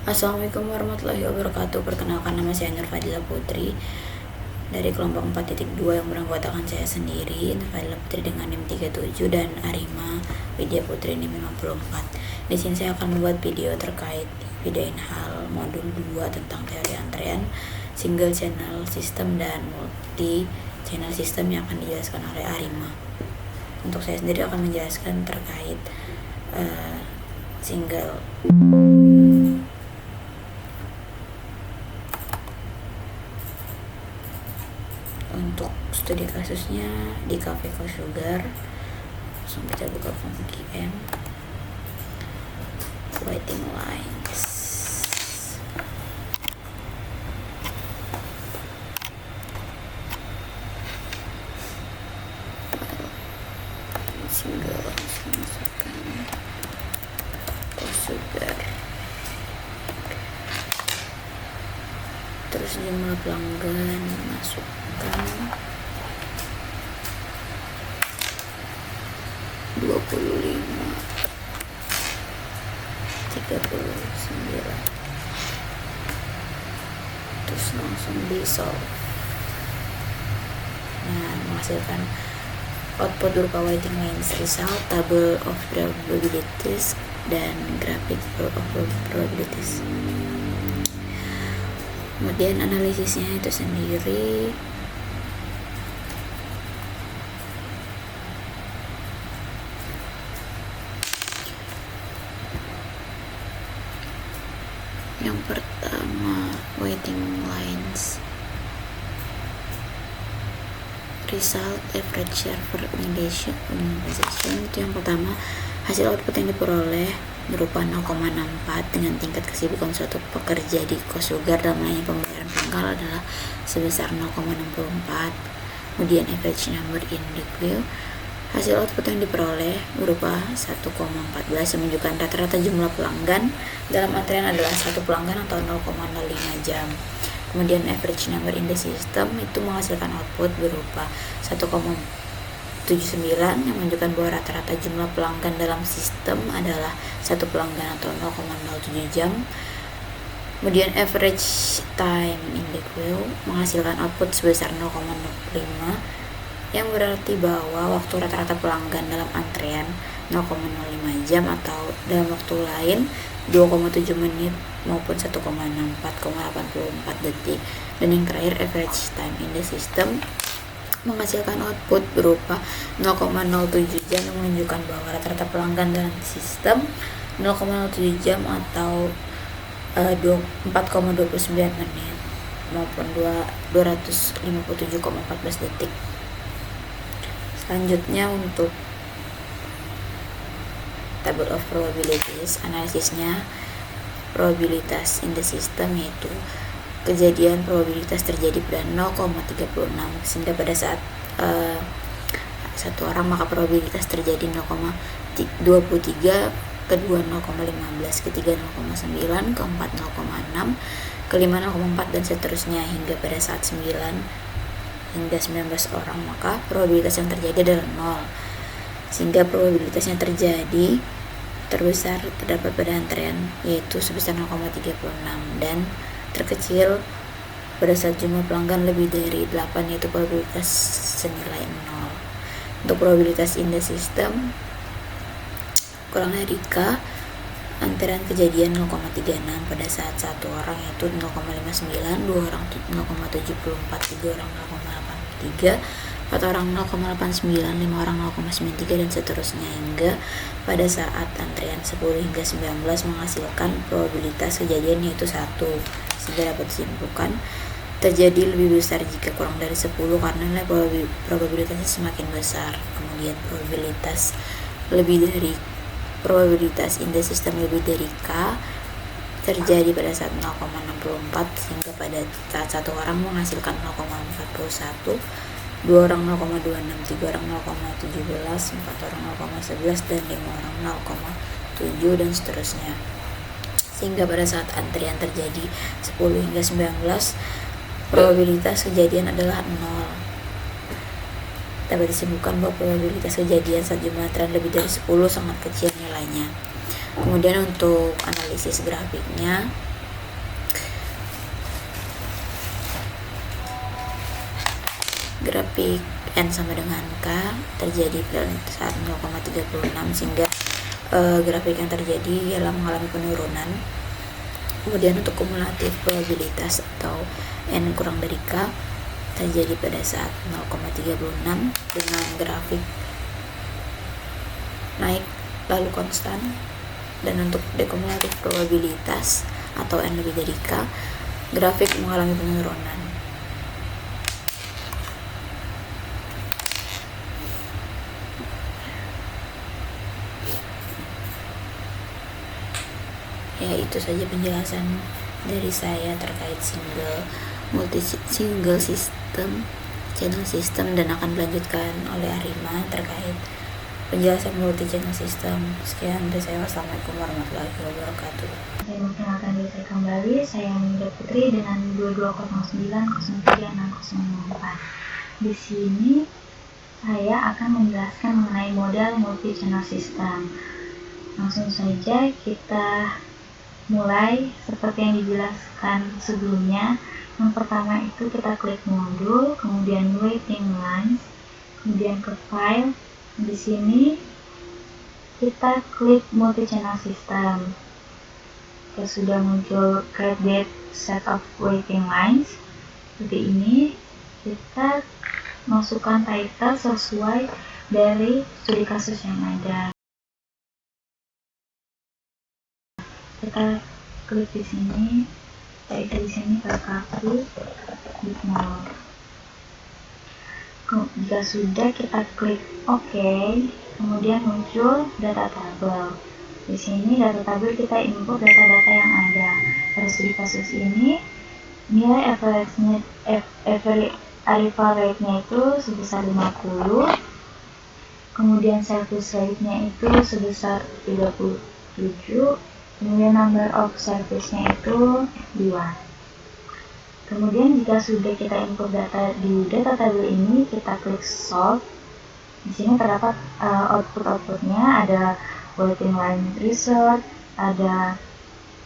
Assalamualaikum warahmatullahi wabarakatuh. Perkenalkan, nama saya Nur Fadila Putri dari kelompok 4.2 yang beranggotakan saya sendiri, Nur Fadila Putri dengan NIM 37 dan Arima Widya Putri NIM 54. Di sini saya akan membuat video terkait videoin hal modul 2 tentang teori antrean, single channel system dan multi channel system yang akan dijelaskan oleh Arima. Untuk saya sendiri akan menjelaskan terkait single. Untuk studi kasusnya di Cafe Sugar, langsung kita buka form QM, waiting lines, single langsung masukkan Sugar, terus jumlah pelanggan masukkan 25, 39, terus langsung di solve. Nah, menghasilkan output berupa waiting lines result, table of probabilities, dan grafik of probabilities. Kemudian analisisnya itu sendiri yang pertama waiting lines result average share per organization. Itu yang pertama, hasil output yang diperoleh berupa 0,64 dengan tingkat kesibukan suatu pekerja di Sugar dalam melayani pembayaran pangkal adalah sebesar 0,64. Kemudian average number in the queue, hasil output yang diperoleh berupa 1,14 menunjukkan rata-rata jumlah pelanggan dalam antrean adalah satu pelanggan atau 0,05 jam. Kemudian average number in the system itu menghasilkan output berupa 1,79 yang menunjukkan bahwa rata-rata jumlah pelanggan dalam sistem adalah satu pelanggan atau 0,07 jam. Kemudian average time in the queue menghasilkan output sebesar 0,05 yang berarti bahwa waktu rata-rata pelanggan dalam antrean 0,05 jam atau dalam waktu lain 2,7 menit maupun 1,64,84 detik. Dan yang terakhir average time in the system menghasilkan output berupa 0,07 jam yang menunjukkan bahwa rata-rata pelanggan dalam sistem 0,07 jam atau 4,29 menit maupun 257,14 detik. Selanjutnya untuk table of probabilities, analisisnya probabilitas in the system yaitu kejadian probabilitas terjadi pada 0,36 sehingga pada saat satu orang maka probabilitas terjadi 0,23, kedua 0,15, ketiga 0,9, keempat 0,6, kelima 0,4 dan seterusnya hingga pada saat 9 hingga 19 orang maka probabilitas yang terjadi adalah 0 sehingga probabilitas yang terjadi terbesar terdapat pada antrean yaitu sebesar 0,36 dan terkecil pada saat jumlah pelanggan lebih dari 8 yaitu probabilitas senilai 0. Untuk probabilitas in the system kurang dari K, antrean kejadian 0,36 pada saat satu orang yaitu 0,59, dua orang 0,74, tiga orang 0,83, 4 orang 0,89, 5 orang 0,93 dan seterusnya hingga pada saat antrean 10 hingga 19 menghasilkan probabilitas kejadian yaitu 1, sehingga dapat disimpulkan terjadi lebih besar jika kurang dari 10 karena nilai probabilitasnya semakin besar. Kemudian probabilitas in the system lebih dari K terjadi pada saat 0,64 sehingga pada saat satu orang menghasilkan 0,41, dua orang 0,26, tiga orang 0,17, 4 orang 0,11 dan 5 orang 0,7 dan seterusnya. Sehingga pada saat antrian terjadi 10 hingga 19 probabilitas kejadian adalah 0. Dapat disimpulkan bahwa probabilitas kejadian saat jumlah antrean lebih dari 10 sangat kecil nilainya. Kemudian untuk analisis grafiknya, grafik N sama dengan K terjadi pada saat 0,36 sehingga grafik yang terjadi ialah mengalami penurunan. Kemudian untuk kumulatif probabilitas atau N kurang dari K terjadi pada saat 0,36 dengan grafik naik lalu konstan. Dan untuk dekumulatif probabilitas atau N lebih dari K, grafik mengalami penurunan. Ya, itu saja penjelasan dari saya terkait single system, channel system, dan akan dilanjutkan oleh Arima terkait penjelasan multi channel system. Sekian dari saya. Wassalamualaikum warahmatullahi wabarakatuh. Saya memperkenalkan diri saya kembali. Saya Nindya Putri dengan 2209036004. Di sini saya akan menjelaskan mengenai model multi channel system. Langsung saja kita mulai seperti yang dijelaskan sebelumnya. Yang pertama itu kita klik modul, kemudian waiting lines, kemudian ke file. Di sini kita klik multi channel system. Kita sudah muncul create set of waiting lines seperti ini. Kita masukkan title sesuai dari studi kasus yang ada. Kita klik di sini, kita di sini terkaku di nol. Jika sudah, kita klik OK, kemudian muncul data tabel. Di sini data tabel kita input data-data yang ada. Pada studi kasus ini, nilai arrival rate-nya itu sebesar 50, kemudian service rate-nya itu sebesar 37, kemudian number of service-nya itu 2. Kemudian jika sudah kita input data di data tabel ini, kita klik solve. Di sini terdapat output-outputnya, ada waiting line result, ada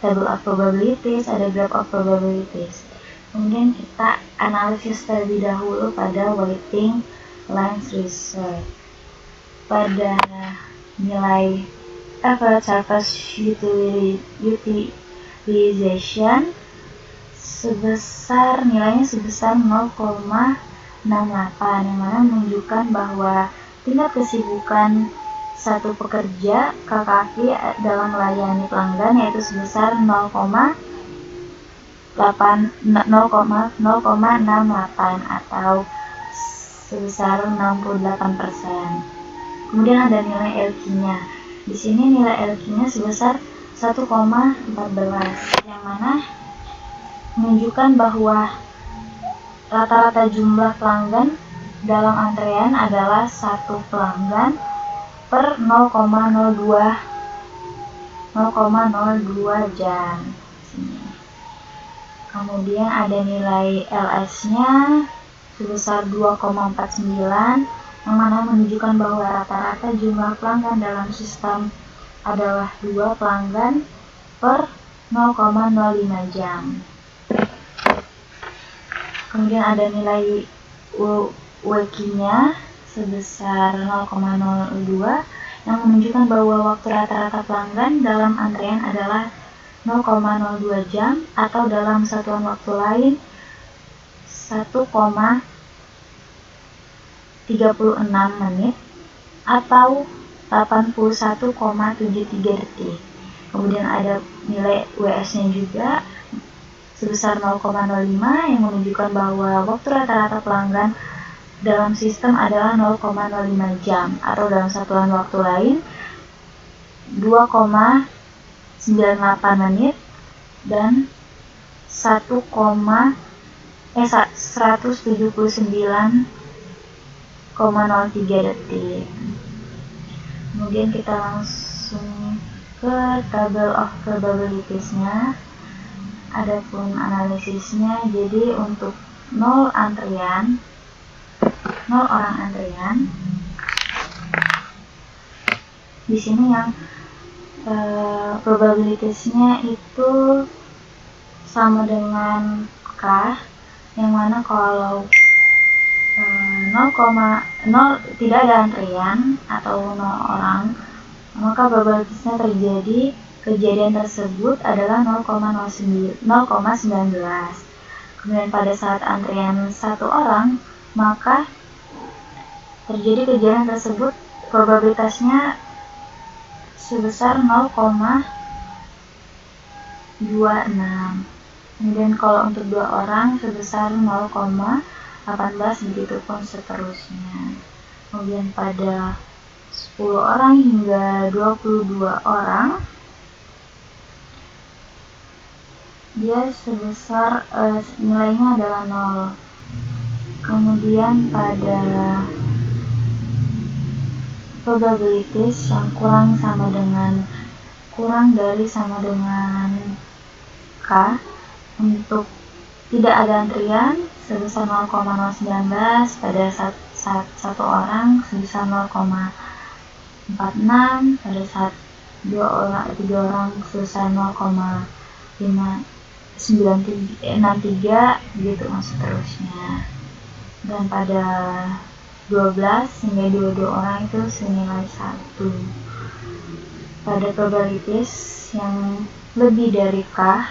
table of probabilities, ada graph of probabilities. Kemudian kita analisis terlebih dahulu pada waiting line result. Pada nilai average service utilization nilainya sebesar 0,68, yang mana menunjukkan bahwa tingkat kesibukan satu pekerja KKV dalam melayani pelanggan yaitu sebesar 0,68 atau sebesar 68%. Kemudian ada nilai LQ-nya. Di sini nilai LQ-nya sebesar 1,14, yang mana menunjukkan bahwa rata-rata jumlah pelanggan dalam antrean adalah 1 pelanggan per 0,02 jam. Kemudian ada nilai LS-nya sebesar 2,49, yang mana menunjukkan bahwa rata-rata jumlah pelanggan dalam sistem adalah 2 pelanggan per 0,05 jam. Kemudian ada nilai WQ-nya sebesar 0,02, yang menunjukkan bahwa waktu rata-rata pelanggan dalam antrean adalah 0,02 jam, atau dalam satuan waktu lain 1,36 menit atau 81,73 detik. Kemudian ada nilai WS-nya juga sebesar 0,05, yang menunjukkan bahwa waktu rata-rata pelanggan dalam sistem adalah 0,05 jam, atau dalam satuan waktu lain 2,98 menit dan 179,03 detik. Kemudian kita langsung ke table of probabilities-nya. Adapun analisisnya, jadi untuk 0 orang antrian, di sini yang probabilitasnya itu sama dengan K, yang mana kalau tidak ada antrian atau 0 orang, maka probabilitasnya terjadi kejadian tersebut adalah 0,19. Kemudian pada saat antrian 1 orang, maka terjadi kejadian tersebut probabilitasnya sebesar 0,26. Kemudian kalau untuk 2 orang sebesar 0,18, begitu pun seterusnya. Kemudian pada 10 orang hingga 22 orang, dia sebesar nilainya adalah 0. Kemudian pada probabilities yang kurang dari sama dengan K, untuk tidak ada antrian sebesar 0,019, pada saat 1 orang sebesar 0,46, pada saat 3 orang sebesar 0,563, begitu seterusnya. Dan pada 12 hingga 22 orang itu senilai 1. Pada probabilities yang lebih dari K,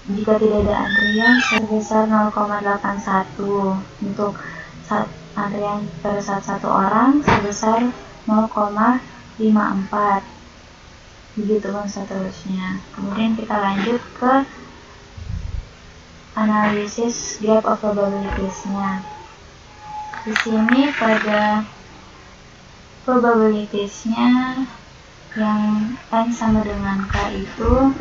jika tidak ada antrian sebesar 0,81, untuk antrian pada saat 1 orang sebesar 0,54, begitu pun seterusnya. Kemudian kita lanjut ke analisis graph of probabilities-nya. Di sini pada probabilities-nya yang N sama dengan K itu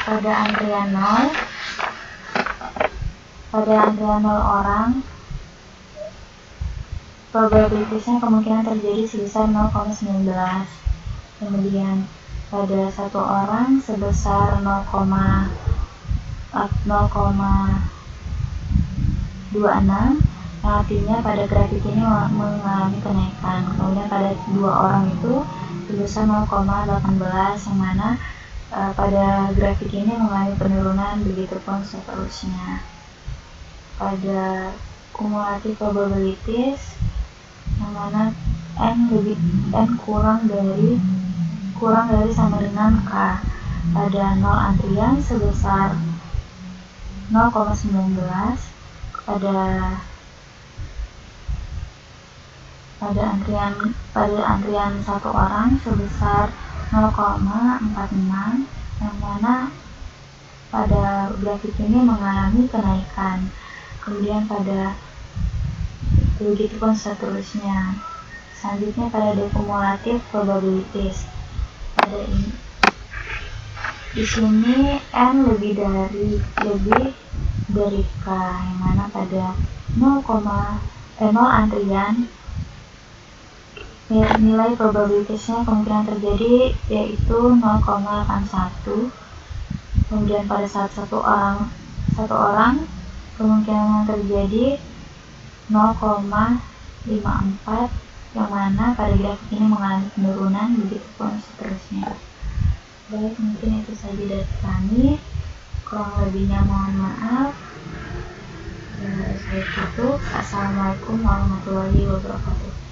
pada antrian 0 orang, probabilitasnya kemungkinan terjadi sebesar 0,19. Kemudian pada 1 orang sebesar 0,26, artinya pada grafik ini mengalami kenaikan. Kemudian pada 2 orang itu sebesar 0,18, yang mana pada grafik ini mengalami penurunan, begitu pun seterusnya. Pada cumulative probabilities, yang mana N kurang dari sama dengan K, pada 0 antrian sebesar 0,19, pada antrian 1 orang sebesar 0,46, yang mana pada grafik ini mengalami kenaikan. Kemudian pada begitu pun seterusnya. Selanjutnya pada cumulative probabilities. Di sini N lebih dari K, yang mana pada 0 antrian nilai probabilitasnya kemungkinan terjadi yaitu 0,81. Kemudian pada saat 1 orang kemungkinan terjadi 0,54, yang mana pada grafik ini mengalami penurunan, begitu pun seterusnya. Baik, mungkin itu saja dari kami. Kurang lebihnya mohon maaf. Saya tutup. Assalamualaikum warahmatullahi wabarakatuh.